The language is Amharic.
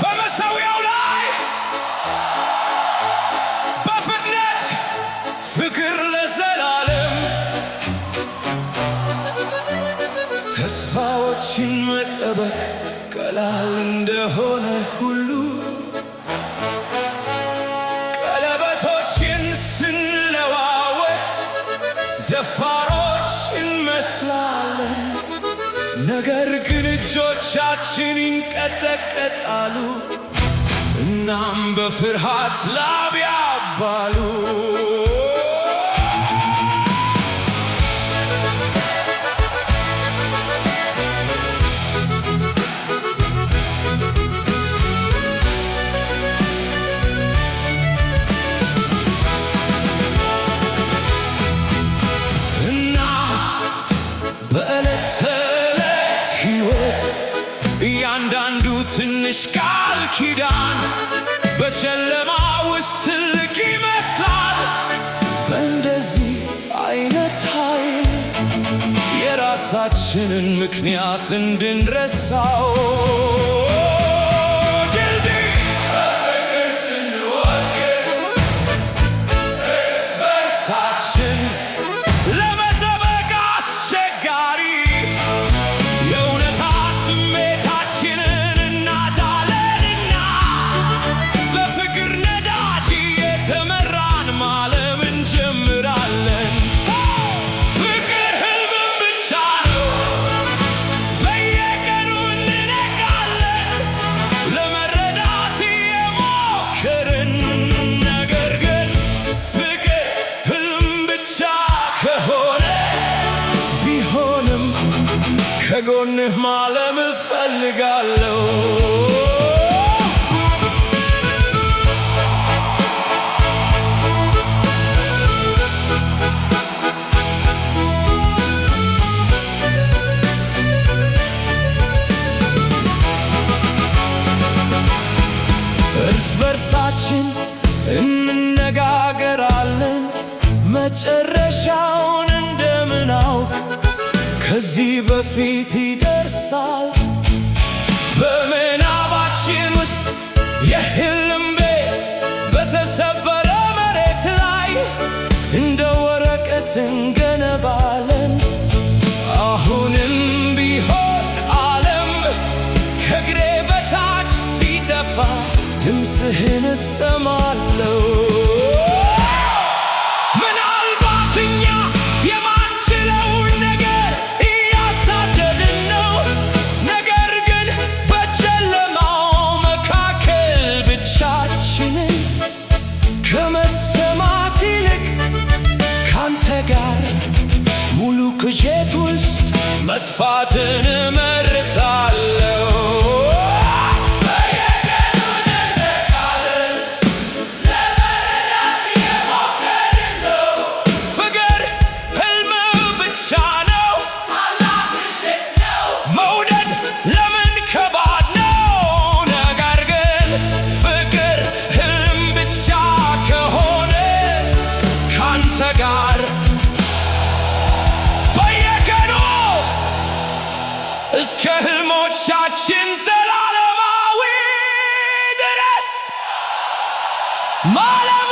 በመሠዊያው ላይ በፍጥነት ፍቅር ለዘላለም ተስፋዎችን መጠበቅ ቀላል እንደሆነ ሁሉ ቀለበቶችን ስንለዋወጥ ደፋሮች እንመስላለን። ነገር ግን እጆቻችን ይንቀጠቀጣሉ፣ እናም በፍርሃት ላብ ያባሉ። በዕለት ተዕለት ሕይወት እያንዳንዱ ትንሽ ቃል ኪዳን በጨለማ ውስጥ ትልቅ ይመስላል። በእንደዚህ አይነት ኃይል የራሳችንን ምክንያት እንድንረሳው ከጎንህ ማለም እፈልጋለሁ። እርስ በርሳችን እንነጋገራለን መጨረሻውን እንደምናውቅ ከዚህ በፊት ይደርሳል። በምናባችን ውስጥ የሕልም ቤት በተሰበረ መሬት ላይ እንደ ወረቀት እንገነባለን። አሁንም ቢሆን ዓለም ከእግሬ በታች ሲጠፋ ድምፅህን እሰማለሁ። ከመሰማት ይልቅ ካንተ ጋር ሙሉ ቅዠት ውስጥ መጥፋትን እመርጣለሁ። ፍቅር ሕልም ብቻ ነው፣ መውደድ ለምን ከባድ ነው። ነገር ግን ፍቅር ሕልም ብቻ ከሆነ ካንተ ጋር በየቀኑ እስከ ሕልሞቻችን ዘላለማዊ ድረስ ማለም